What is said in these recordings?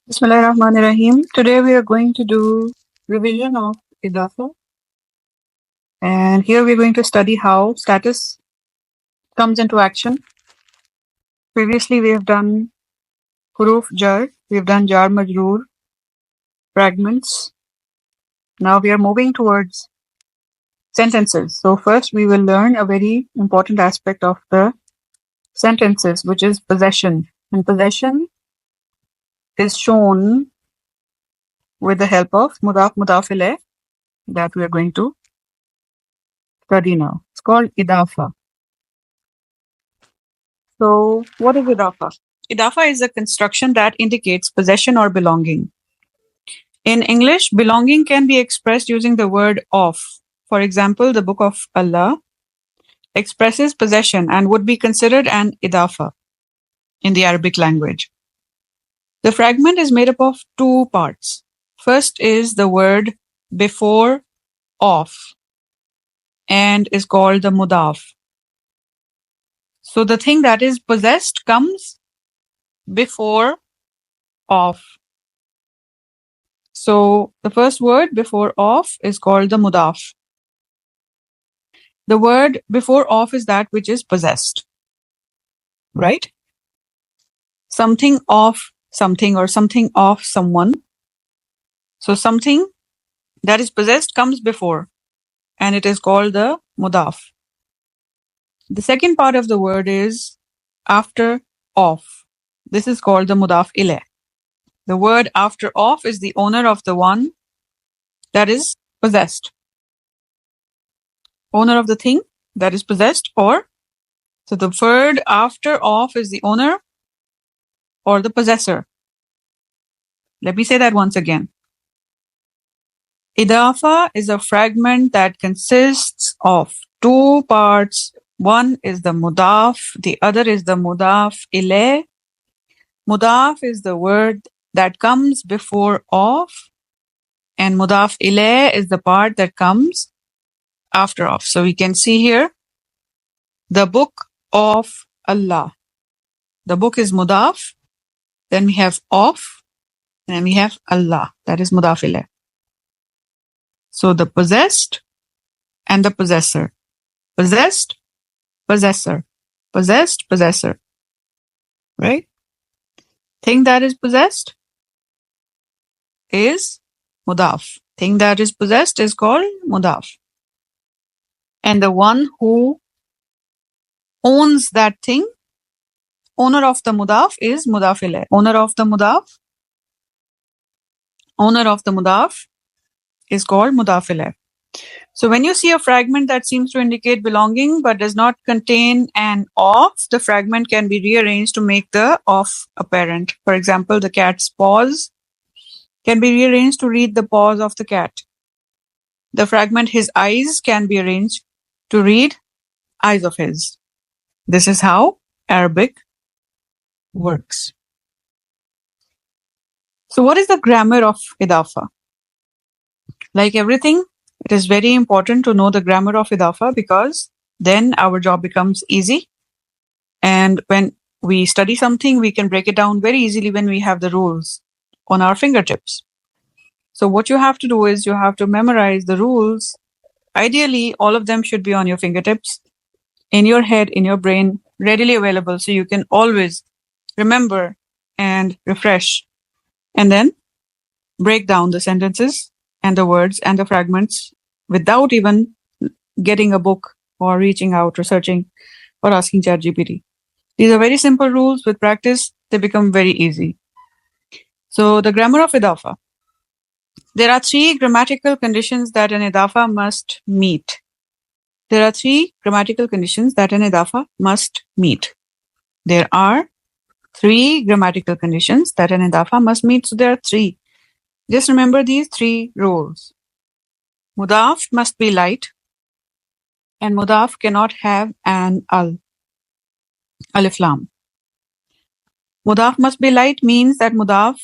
Bismillahirrahmanirrahim. Today we are going to do revision of Idafa, and here we are going to study how status comes into action. Previously we have done huruf jar, we have done jar majroor, fragments. Now we are moving towards sentences. So first we will learn a very important aspect of the sentences, which is possession. And possession is shown with the help of mudaf mudaf ilayh that we are going to study now. It's called Idafa. So, what is Idafa? Idafa is a construction that indicates possession or belonging. In English, belonging can be expressed using the word of. For example, the Book of Allah expresses possession and would be considered an Idafa in the Arabic language. The fragment is made up of two parts. First is the word before of and is called the mudaf. So the thing that is possessed comes before of. So the first word before of is called the mudaf. The word before of is that which is possessed, right? Something of something or something of someone. So something that is possessed comes before, and it is called the mudaf. The second part of the word is after of. This is called the mudaf ilayh. The word after of is the owner of the one that is possessed. Owner of the thing that is possessed, or so the word after of is the owner or the possessor. Let me say that once again. Idafa is a fragment that consists of two parts. One is the mudaf, the other is the mudaf ilayh. Mudaf is the word that comes before of, and mudaf ilayh is the part that comes after of. So we can see here the Book of Allah. The book is mudaf, then we have of, and then we have Allah. That is mudaf ilayh. So the possessed and the possessor. Possessed, possessor. Possessed, possessor. Right? Thing that is possessed is mudaf. Thing that is possessed is called mudaf. And the one who owns that thing, owner of the mudaf is mudaf ilayh. Owner of the mudaf is called mudaf ilayh. So when you see a fragment that seems to indicate belonging but does not contain an of, the fragment can be rearranged to make the of apparent. For example, the cat's paws can be rearranged to read the paws of the cat. The fragment his eyes can be arranged to read eyes of his. This is how Arabic works. So what is the grammar of Idafa? Like everything, it is very important to know the grammar of Idafa because then our job becomes easy. And when we study something, we can break it down very easily when we have the rules on our fingertips. So what you have to do is you have to memorize the rules. Ideally, all of them should be on your fingertips, in your head, in your brain, readily available so you can always remember and refresh. And then break down the sentences and the words and the fragments without even getting a book or reaching out or searching or asking ChatGPT. These are very simple rules. With practice, they become very easy. So the grammar of Idafa. There are three grammatical conditions that an Idafa must meet. There are three grammatical conditions that an Idafa must meet. There are three grammatical conditions that an Idafa must meet. So there are three. Just remember these three rules. Mudaf must be light, and mudaf cannot have an alif lam. Mudaf must be light means that mudaf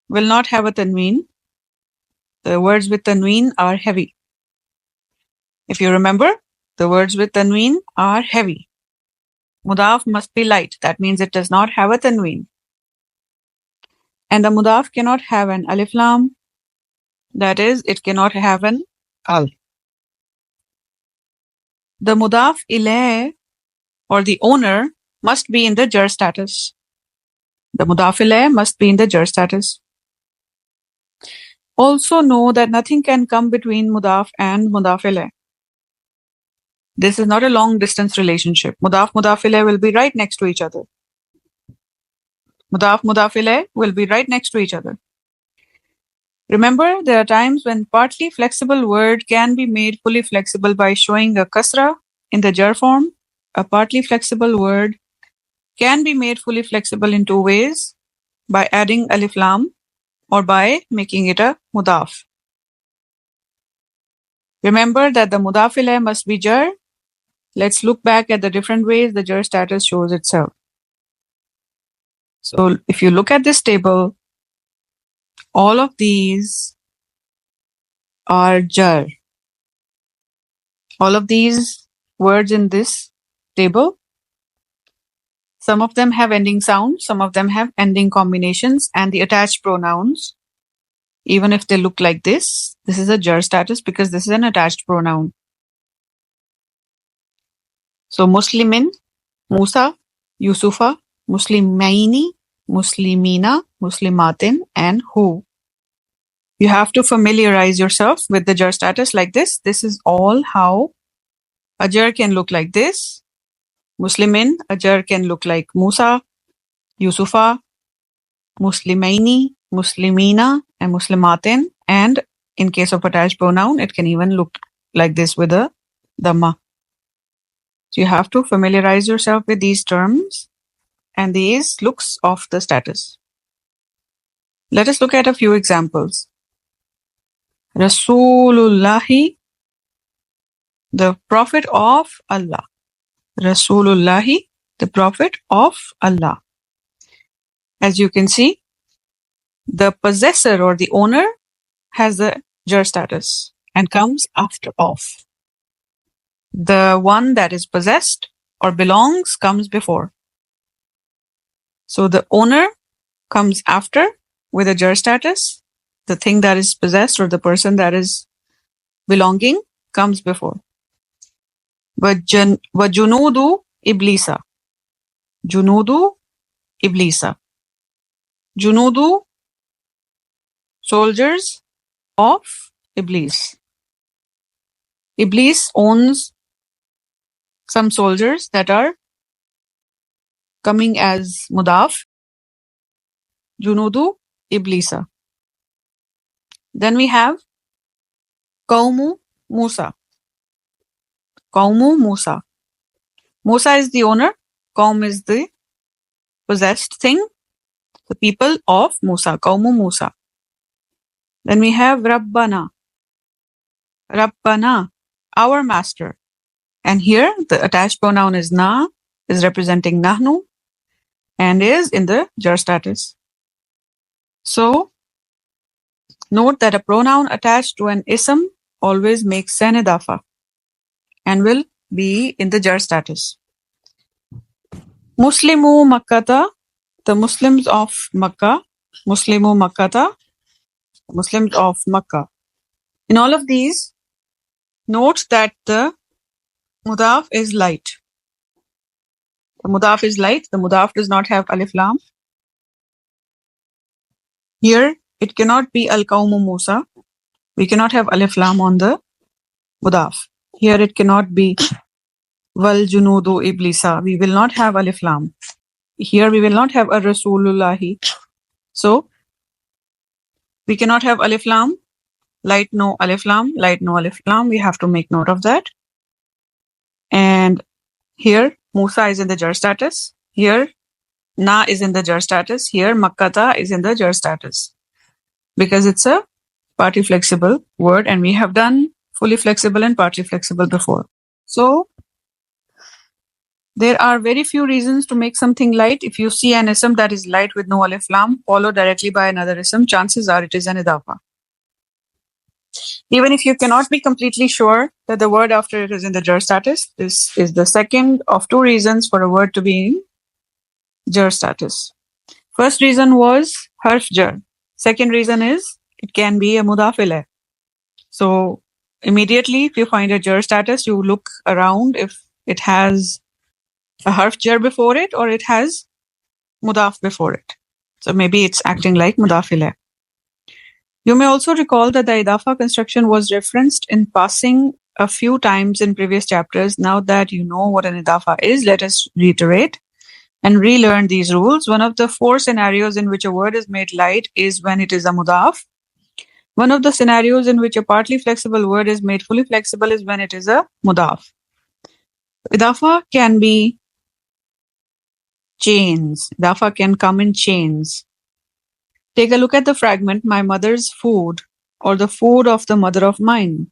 will not have a tanween. The words with tanween are heavy. If you remember, the words with tanween are heavy. Mudaf must be light. That means it does not have a tanween. And the mudaf cannot have an alif lam. That is, it cannot have an al. The mudaf ilayh or the owner must be in the jar status. The mudaf ilayh must be in the jar status. Also know that nothing can come between mudaf and mudaf ilayh. This is not a long distance relationship. Mudaf ilayh will be right next to each other. Mudaf ilayh will be right next to each other. Remember, there are times when partly flexible word can be made fully flexible by showing a kasra in the jar form. A partly flexible word can be made fully flexible in two ways: by adding alif lam or by making it a mudaf. Remember that the mudaf ilayh must be jar. Let's look back at the different ways the jar status shows itself. So if you look at this table, all of these are jar. All of these words in this table, some of them have ending sounds, some of them have ending combinations, and the attached pronouns, even if they look like this is a jar status because this is an attached pronoun. So Muslimin, Musa, Yusufa, Muslimaini, Muslimina, Muslimatin, and who. You have to familiarize yourself with the jar status like this. This is all how a jar can look like this. Muslimin, a jar can look like Musa, Yusufa, Muslimaini, Muslimina, and Muslimatin. And in case of attached pronoun, it can even look like this with a dhamma. So you have to familiarize yourself with these terms and these looks of the status. Let us look at a few examples. Rasulullahi, the Prophet of Allah. Rasulullahi, the Prophet of Allah. As you can see, the possessor or the owner has the jar status and comes after of. The one that is possessed or belongs comes before. So the owner comes after with a jar status. The thing that is possessed or the person that is belonging comes before. وَجُنُودُ إِبْلِيسَ. Junudu Iblisa. Junudu, soldiers of Iblis. Iblis owns some soldiers that are coming as mudaf. Junudu Iblisa. Then we have Qawmu Musa. Qawmu Musa. Musa is the owner. Qawm is the possessed thing. The people of Musa. Qawmu Musa. Then we have Rabbana. Rabbana, our master. And here the attached pronoun is na, is representing nahnu, and is in the jar status. So note that a pronoun attached to an ism always makes an idafa and will be in the jar status. Muslimu Makkata, the Muslims of Makkah. Muslimu Makkata, Muslims of Makkah. In all of these, note that the mudaf is light. The mudaf is light. The mudaf does not have alif lam. Here, it cannot be al-Qawmu Musa. We cannot have alif lam on the mudaf. Here, it cannot be wal junudu iblisa. We will not have alif lam. Here, we will not have a Rasulullahi. So, we cannot have alif lam. Light no alif lam. Light no alif lam. We have to make note of that. And here, Musa is in the jar status. Here, na is in the jar status. Here, Makkata is in the jar status. Because it's a partly flexible word and we have done fully flexible and partly flexible before. So, there are very few reasons to make something light. If you see an ism that is light with no alif lam, followed directly by another ism, chances are it is an idafa. Even if you cannot be completely sure that the word after it is in the jar status, this is the second of two reasons for a word to be in jar status. First reason was harf jar. Second reason is it can be a mudaf ilayh. So immediately, if you find a jar status, you look around if it has a harf jar before it or it has mudaf before it. So maybe it's acting like mudaf ilayh. You may also recall that the Idafa construction was referenced in passing a few times in previous chapters. Now that you know what an Idafa is, let us reiterate and relearn these rules. One of the 4 scenarios in which a word is made light is when it is a mudaf. One of the scenarios in which a partly flexible word is made fully flexible is when it is a mudaf. Idafa can be chains. Idafa can come in chains. Take a look at the fragment, my mother's food, or the food of the mother of mine.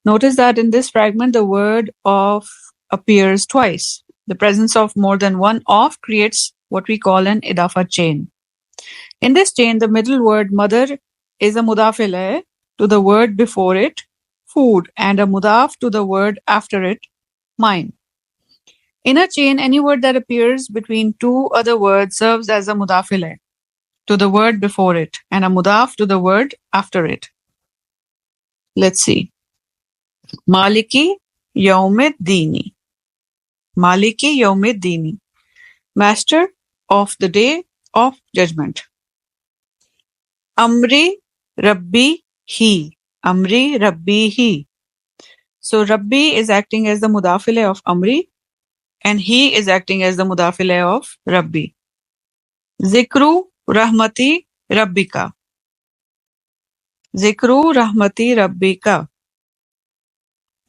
Notice that in this fragment, the word of appears twice. The presence of more than one of creates what we call an idafa chain. In this chain, the middle word mother is a mudaf ilayh to the word before it, food, and a mudaf to the word after it, mine. In a chain, any word that appears between two other words serves as a mudaf ilayh to the word before it and a mudaf to the word after it. Let's see. Maliki Yawmiddini. Maliki Yawmiddini. Master of the day of judgment. Amri Rabbi He. Amri Rabbi He. So Rabbi is acting as the mudaf ilayh of Amri and He is acting as the mudaf ilayh of Rabbi. Zikru Rahmati Rabbika. Zikru Rahmati Rabbika.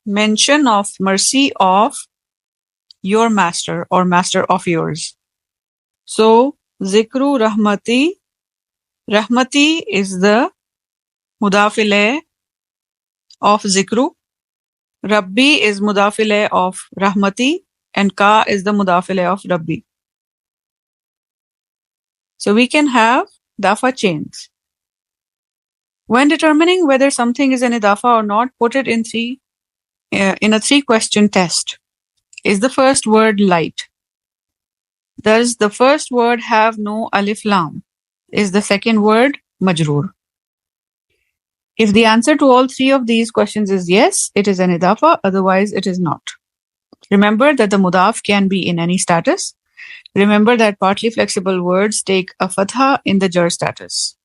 Mention of mercy of your master or master of yours. So Zikru Rahmati. Rahmati is the mudaf ilayh of Zikru. Rabbi is mudaf ilayh of Rahmati and Ka is the mudaf ilayh of Rabbi. So we can have idafa chains. When determining whether something is an idafa or not, put it in a 3-question test. Is the first word light? Does the first word have no alif lam? Is the second word majroor? If the answer to all 3 of these questions is yes, it is an idafa, otherwise it is not. Remember that the mudaf can be in any status. Remember that partly flexible words take a fatha in the jar status.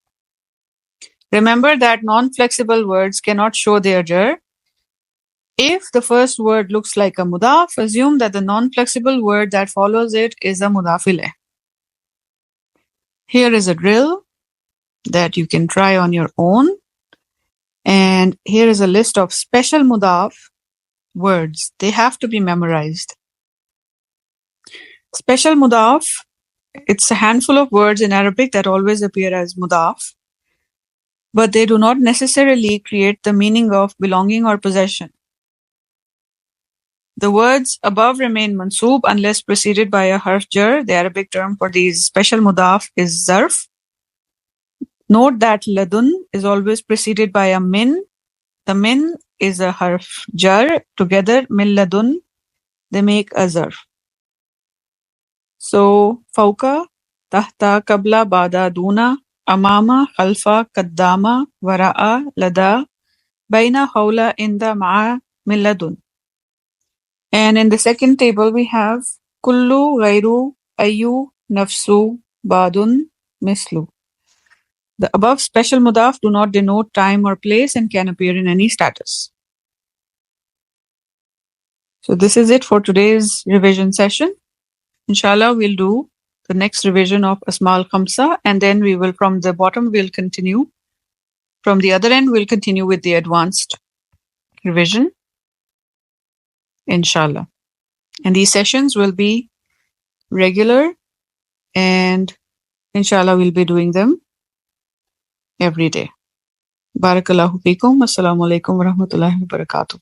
Remember that non-flexible words cannot show their jar. If the first word looks like a mudaf, assume that the non-flexible word that follows it is a mudaf ilayh. Here is a drill that you can try on your own. And here is a list of special mudaf words. They have to be memorized. Special mudaf, it's a handful of words in Arabic that always appear as mudaf, but they do not necessarily create the meaning of belonging or possession. The words above remain mansoob unless preceded by a harf jar. The Arabic term for these special mudaf is zarf. Note that ladun is always preceded by a min. The min is a harf jar. Together, min ladun, they make a zarf. So, fawqa, tahta, qabla, bada, duna, amama, khalfa, qaddama, wara'a, lada, baina, hawla, inda, ma'a, min ladun. And in the second table, we have kullu, ghairu, ayyu, nafsu, badun, mislu. The above special mudaf do not denote time or place and can appear in any status. So this is it for today's revision session. Inshallah, we'll do the next revision of Asma al-Khamsa and then we will, from the bottom, we'll continue. From the other end, we'll continue with the advanced revision. Inshallah. And these sessions will be regular and inshallah we'll be doing them every day. Barakallahu feekum. Assalamu alaikum wa rahmatullahi wa barakatuh.